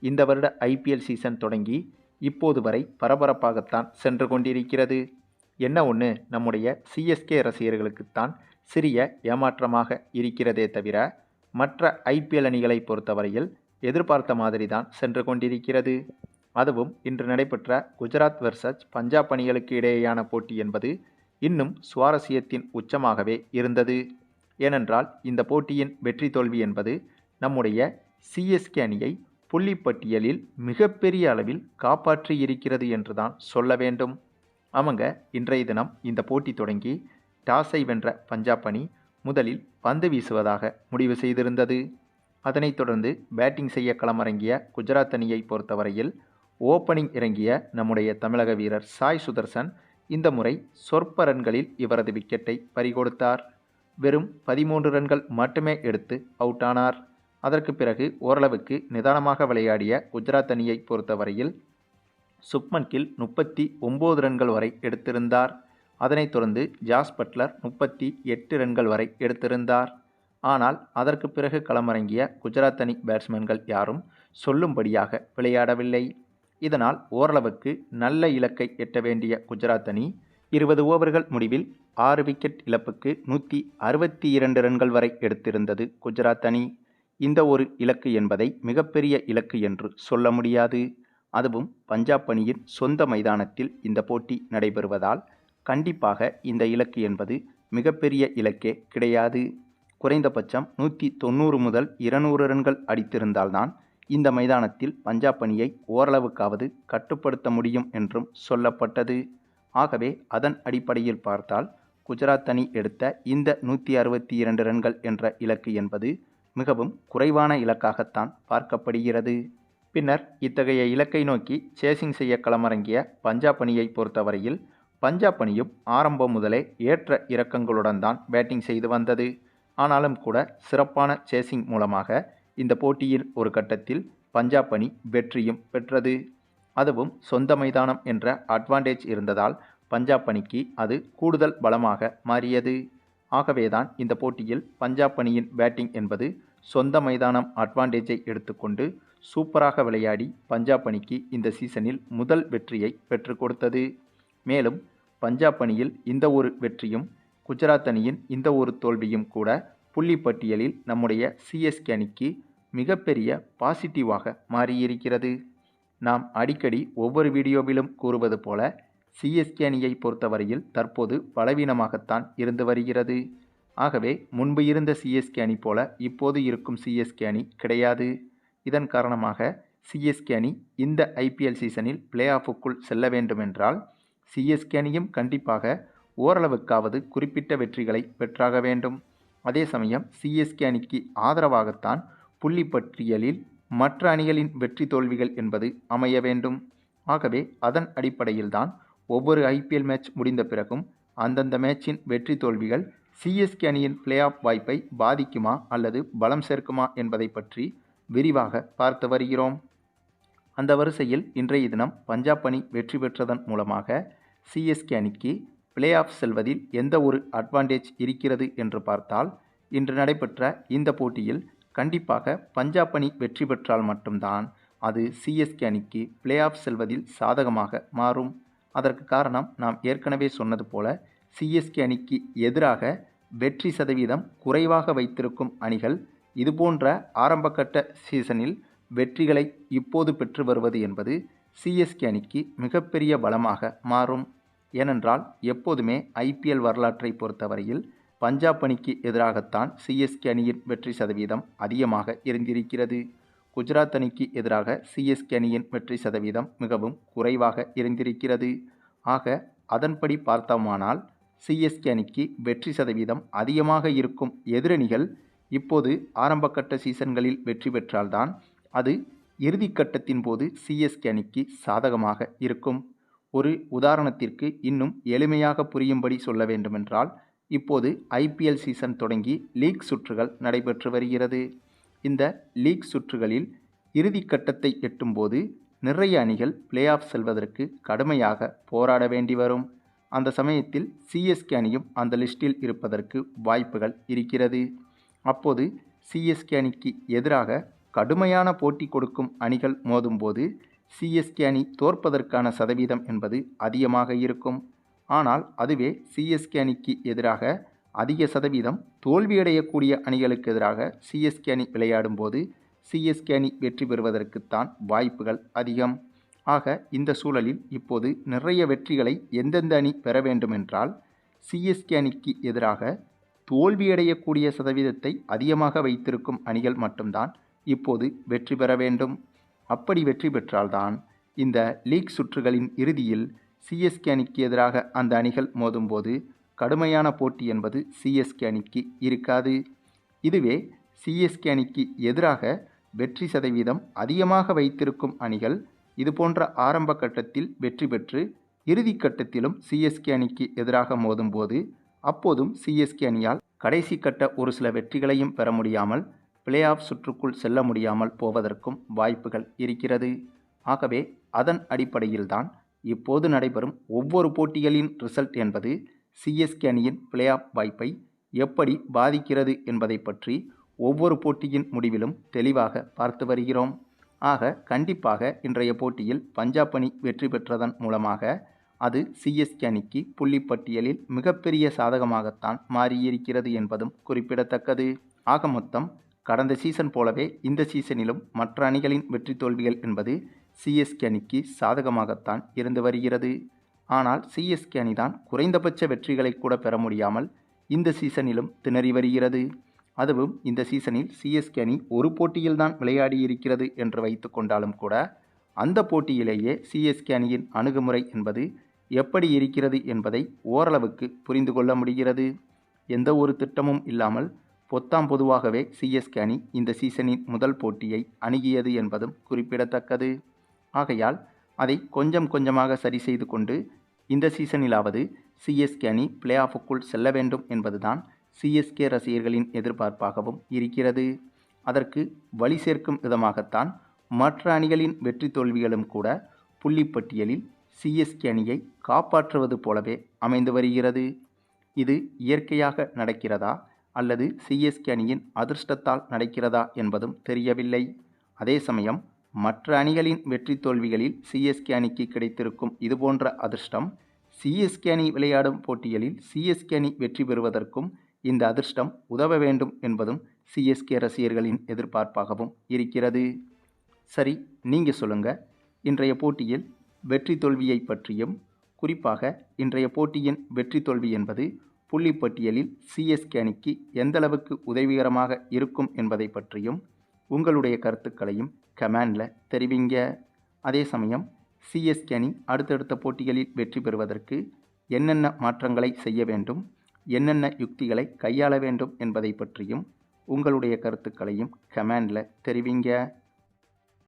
இந்த வருட IPL season தொடங்கி இப்போது வரை பரபரப்பாகத்தான் சென்று கொண்டிருக்கிறது. என்ன ஒன்று, நம்முடைய சிஎஸ்கே ரசிகர்களுக்குத்தான் சிறிய ஏமாற்றமாக இருக்கிறதே தவிர மற்ற ஐபிஎல் அணிகளை பொறுத்தவரையில் எதிர்பார்த்த மாதிரி தான் சென்று கொண்டிருக்கிறது. அதுவும் இன்று நடைபெற்ற குஜராத் வெர்சஸ் பஞ்சாப் அணிகளுக்கு இடையேயான போட்டி என்பது இன்னும் சுவாரஸ்யத்தின் உச்சமாகவே இருந்தது. ஏனென்றால் இந்த போட்டியின் வெற்றி தோல்வி என்பது நம்முடைய சிஎஸ்கே அணியை புள்ளிப்பட்டியலில் மிகப்பெரிய அளவில் காப்பாற்றி இருக்கிறது என்றுதான் சொல்ல வேண்டும். ஆமாங்க, இன்றைய தினம் இந்த போட்டி தொடங்கி டாஸை வென்ற பஞ்சாப் அணி முதலில் பந்து வீசுவதாக முடிவு செய்திருந்தது. அதனைத் தொடர்ந்து பேட்டிங் செய்ய களமிறங்கிய குஜராத் அணியை பொறுத்தவரையில் ஓப்பனிங் இறங்கிய நம்முடைய தமிழக வீரர் சாய் சுதர்சன் இந்த முறை சொற்ப ரன்களில் இவரது விக்கெட்டை பறிகொடுத்தார். வெறும் 13 ரன்கள் மட்டுமே எடுத்து அவுட் ஆனார். அதற்கு பிறகு ஓரளவுக்கு நிதானமாக விளையாடிய குஜராத் அணியை பொறுத்தவரையில் சுப்மன் கில் 39 ரன்கள் வரை எடுத்திருந்தார். அதனைத் தொடர்ந்து ஜாஸ் பட்லர் 38 ரன்கள் வரை எடுத்திருந்தார். ஆனால் அதற்கு பிறகு களமிறங்கிய குஜராத் அணி பேட்ஸ்மேன்கள் யாரும் சொல்லும்படியாக விளையாடவில்லை. இதனால் ஓரளவுக்கு நல்ல இலக்கை எட்ட வேண்டிய குஜராத் அணி 20 ஓவர்கள் முடிவில் 6 விக்கெட் இழப்புக்கு 162 ரன்கள் வரை எடுத்திருந்தது குஜராத் அணி. இந்த ஒரு இலக்கு என்பதை மிகப்பெரிய இலக்கு என்று சொல்ல முடியாது. அதுவும் பஞ்சாப் அணியின் சொந்த மைதானத்தில் இந்த போட்டி நடைபெறுவதால் கண்டிப்பாக இந்த இலக்கு என்பது மிகப்பெரிய இலக்கே கிடையாது. குறைந்தபட்சம் 190 முதல் 200 ரன்கள் அடித்திருந்தால்தான் இந்த மைதானத்தில் பஞ்சாப் அணியை ஓரளவுக்காவது கட்டுப்படுத்த முடியும் என்றும் சொல்லப்பட்டது. ஆகவே அதன் அடிப்படையில் பார்த்தால் குஜராத் அணி எடுத்த இந்த 162 ரன்கள் என்ற இலக்கு என்பது மிகவும் குறைவான இலக்காகத்தான் பார்க்கப்படுகிறது. பின்னர் இத்தகைய இலக்கை நோக்கி சேசிங் செய்ய களமிறங்கிய பஞ்சாப் அணியை பொறுத்தவரையில் பஞ்சாப் அணியும் ஆரம்பம் முதலே ஏற்ற இறக்கங்களுடன் தான் பேட்டிங் செய்து வந்தது. ஆனாலும் கூட சிறப்பான சேசிங் மூலமாக இந்த போட்டியில் ஒரு கட்டத்தில் பஞ்சாப் அணி வெற்றியும் பெற்றது. அதுவும் சொந்த மைதானம் என்ற அட்வான்டேஜ் இருந்ததால் பஞ்சாப் அணிக்கு அது கூடுதல் பலமாக மாறியது. ஆகவேதான் இந்த போட்டியில் பஞ்சாப் அணியின் பேட்டிங் என்பது சொந்த மைதானம் அட்வான்டேஜை எடுத்துக்கொண்டு சூப்பராக விளையாடி பஞ்சாப் அணிக்கு இந்த சீசனில் முதல் வெற்றியை பெற்றுக் கொடுத்தது. மேலும் பஞ்சாப் அணியில் இந்த ஒரு வெற்றியும் குஜராத் அணியின் இந்த ஒரு தோல்வியும் கூட புள்ளிப்பட்டியலில் நம்முடைய சிஎஸ்கே அணிக்கு மிகப்பெரிய பாசிட்டிவாக மாறியிருக்கிறது. நாம் அடிக்கடி ஒவ்வொரு வீடியோவிலும் கூறுவது போல சிஎஸ்கே அணியை பொறுத்தவரையில் தற்போது பலவீனமாகத்தான் இருந்து வருகிறது. ஆகவே முன்பு இருந்த சிஎஸ்கே அணி போல இப்போது இருக்கும் சிஎஸ்கே அணி கிடையாது. இதன் காரணமாக சிஎஸ்கே அணி இந்த ஐபிஎல் சீசனில் பிளே ஆஃபுக்குள் செல்ல வேண்டுமென்றால் சிஎஸ்கே அணியும் கண்டிப்பாக ஓரளவுக்காவது குறிப்பிட்ட வெற்றிகளை பெற்றாக வேண்டும். அதே சமயம் சிஎஸ்கே அணிக்கு ஆதரவாகத்தான் புள்ளிப்பட்டியலில் மற்ற அணிகளின் வெற்றி தோல்விகள் என்பது அமைய வேண்டும். ஆகவே அதன் அடிப்படையில்தான் ஒவ்வொரு ஐபிஎல் மேட்ச் முடிந்த பிறகும் அந்தந்த மேட்சின் வெற்றி தோல்விகள் சிஎஸ்கே அணியின் பிளே ஆஃப் வாய்ப்பை பாதிக்குமா அல்லது பலம் சேர்க்குமா என்பதை பற்றி விரிவாக பார்த்து வருகிறோம். அந்த வரிசையில் இன்றைய தினம் பஞ்சாப் அணி வெற்றி பெற்றதன் மூலமாக சிஎஸ்கே அணிக்கு பிளே ஆஃப் செல்வதில் எந்த ஒரு அட்வான்டேஜ் இருக்கிறது என்று பார்த்தால் இன்று நடைபெற்ற இந்த போட்டியில் கண்டிப்பாக பஞ்சாப் அணி வெற்றி பெற்றால் மட்டும்தான் அது சிஎஸ்கே அணிக்கு பிளே ஆஃப் செல்வதில் சாதகமாக மாறும். அதற்கு காரணம் நாம் ஏற்கனவே சொன்னது போல சிஎஸ்கே அணிக்கு எதிராக வெற்றி சதவீதம் குறைவாக வைத்திருக்கும் அணிகள் இதுபோன்ற ஆரம்பகட்ட சீசனில் வெற்றிகளை இப்போது பெற்று வருவது என்பது சிஎஸ்கே அணிக்கு மிகப்பெரிய பலமாக மாறும். ஏனென்றால் எப்போதுமே ஐபிஎல் வரலாற்றை பொறுத்தவரையில் பஞ்சாப் அணிக்கு எதிராகத்தான் சிஎஸ்கே அணியின் வெற்றி சதவீதம் அதிகமாக இருந்திருக்கிறது. குஜராத் அணிக்கு எதிராக சிஎஸ்கே அணியின் வெற்றி சதவீதம் மிகவும் குறைவாக இருந்திருக்கிறது. ஆக அதன்படி பார்த்தோமானால் சிஎஸ்கே அணிக்கு வெற்றி சதவீதம் அதிகமாக இருக்கும் எதிரணிகள் இப்போது ஆரம்பகட்ட சீசன்களில் வெற்றி பெற்றால்தான் அது இறுதிக்கட்டத்தின் போது சிஎஸ்கே அணிக்கு சாதகமாக இருக்கும். ஒரு உதாரணத்திற்கு இன்னும் எளிமையாக புரியும்படி சொல்ல வேண்டுமென்றால் இப்போது ஐபிஎல் சீசன் தொடங்கி லீக் சுற்றுகள் நடைபெற்று வருகிறது. இந்த லீக் சுற்றுகளில் இறுதிக்கட்டத்தை எட்டும்போது நிறைய அணிகள் பிளே ஆஃப் செல்வதற்கு கடுமையாக போராட வேண்டி வரும். அந்த சமயத்தில் சிஎஸ்கே அணியும் அந்த லிஸ்டில் இருப்பதற்கு வாய்ப்புகள் இருக்கிறது. அப்போது சிஎஸ்கே அணிக்கு எதிராக கடுமையான போட்டி கொடுக்கும் அணிகள் மோதும்போது சிஎஸ்கே அணி தோற்பதற்கான சதவீதம் என்பது அதிகமாக இருக்கும். ஆனால் அதுவே சிஎஸ்கே அணிக்கு எதிராக அதிக சதவீதம் தோல்வியடையக்கூடிய அணிகளுக்கு எதிராக சிஎஸ்கே அணி விளையாடும் போது சிஎஸ்கே அணி வெற்றி பெறுவதற்குத்தான் வாய்ப்புகள் அதிகம். ஆக இந்த சூழலில் இப்போது நிறைய வெற்றிகளை எந்தெந்த அணி பெற வேண்டுமென்றால் சிஎஸ்கே அணிக்கு எதிராக தோல்வியடையக்கூடிய சதவீதத்தை அதிகமாக வைத்திருக்கும் அணிகள் மட்டும்தான் இப்போது வெற்றி பெற வேண்டும். அப்படி வெற்றி பெற்றால்தான் இந்த லீக் சுற்றுகளின் இறுதியில் சிஎஸ்கே அணிக்கு எதிராக அந்த அணிகள் மோதும்போது கடுமையான போட்டி என்பது சிஎஸ்கே அணிக்கு இருக்காது. இதுவே சிஎஸ்கே அணிக்கு எதிராக வெற்றி சதவீதம் அதிகமாக வைத்திருக்கும் அணிகள் இதுபோன்ற ஆரம்ப கட்டத்தில் வெற்றி பெற்று இறுதி கட்டத்திலும் சிஎஸ்கே அணிக்கு எதிராக மோதும்போது அப்போதும் சிஎஸ்கே அணியால் கடைசி கட்ட ஒரு சில வெற்றிகளையும் பெற முடியாமல் பிளே ஆஃப் சுற்றுக்குள் செல்ல முடியாமல் போவதற்கும் வாய்ப்புகள் இருக்கிறது. ஆகவே அதன் அடிப்படையில்தான் இப்போது நடைபெறும் ஒவ்வொரு போட்டிகளின் ரிசல்ட் என்பது சிஎஸ்கே அணியின் பிளே ஆஃப் வாய்ப்பை எப்படி பாதிக்கிறது என்பதை பற்றி ஒவ்வொரு போட்டியின் முடிவிலும் தெளிவாக பார்த்து வருகிறோம். ஆக கண்டிப்பாக இன்றைய போட்டியில் பஞ்சாப் அணி வெற்றி பெற்றதன் மூலமாக அது சிஎஸ்கே அணிக்கு புள்ளிப்பட்டியலில் மிகப்பெரிய சாதகமாகத்தான் மாறியிருக்கிறது என்பதும் குறிப்பிடத்தக்கது. ஆக மொத்தம் கடந்த சீசன் போலவே இந்த சீசனிலும் மற்ற அணிகளின் வெற்றி தோல்விகள் என்பது சிஎஸ்கே அணிக்கு சாதகமாகத்தான் இருந்து வருகிறது. ஆனால் சிஎஸ்கே அணிதான் குறைந்தபட்ச வெற்றிகளை கூட பெற முடியாமல் இந்த சீசனிலும் திணறி வருகிறது. அதுவும் இந்த சீசனில் சிஎஸ்கே அணி ஒரு போட்டியில்தான் விளையாடி இருக்கிறது என்று வைத்து கொண்டாலும் கூட அந்த போட்டியிலேயே சிஎஸ்கே அணியின் அணுகுமுறை என்பது எப்படி இருக்கிறது என்பதை ஓரளவுக்கு புரிந்து கொள்ள முடிகிறது. எந்த ஒரு திட்டமும் இல்லாமல் பொத்தாம் பொதுவாகவே சிஎஸ்கே அணி இந்த சீசனின் முதல் போட்டியை அணுகியது என்பதும் குறிப்பிடத்தக்கது. ஆகையால் அதை கொஞ்சம் கொஞ்சமாக சரி செய்து கொண்டு இந்த சீசனிலாவது சிஎஸ்கே அணி பிளே ஆஃபுக்குள் செல்ல வேண்டும் என்பதுதான் சிஎஸ்கே ரசிகர்களின் எதிர்பார்ப்பாகவும் இருக்கிறது. அதற்கு வழி சேர்க்கும் விதமாகத்தான் மற்ற அணிகளின் வெற்றி தோல்விகளும் கூட புள்ளிப்பட்டியலில் சிஎஸ்கே அணியை காப்பாற்றுவது போலவே அமைந்து வருகிறது. இது இயற்கையாக நடக்கிறதா அல்லது சிஎஸ்கே அணியின் அதிர்ஷ்டத்தால் நடக்கிறதா என்பதும் தெரியவில்லை. அதே சமயம் மற்ற அணிகளின் வெற்றி தோல்விகளில் சிஎஸ்கே அணிக்கு கிடைத்திருக்கும் இதுபோன்ற அதிர்ஷ்டம் சிஎஸ்கே அணி விளையாடும் போட்டிகளில் சிஎஸ்கே அணி வெற்றி பெறுவதற்கும் இந்த அதிர்ஷ்டம் உதவ வேண்டும் என்பதும் சிஎஸ்கே ரசிகர்களின் எதிர்பார்ப்பாகவும் இருக்கிறது. சரி, நீங்கள் சொல்லுங்கள், இன்றைய போட்டியில் வெற்றி தோல்வியை பற்றியும் குறிப்பாக இன்றைய போட்டியின் வெற்றி தோல்வி என்பது புள்ளிப்பட்டியலில் சிஎஸ்கே அணிக்கு எந்தளவுக்கு உதவிகரமாக இருக்கும் என்பதை பற்றியும் உங்களுடைய கருத்துக்களையும் கமெண்டில் தெரிவிங்க. அதே சமயம் சிஎஸ்கே அணி அடுத்தடுத்த போட்டிகளில் வெற்றி பெறுவதற்கு என்னென்ன மாற்றங்களை செய்ய வேண்டும், என்னென்ன யுக்திகளை கையாள வேண்டும் என்பதை பற்றியும் உங்களுடைய கருத்துக்களையும் கமெண்டில் தெரிவிங்க.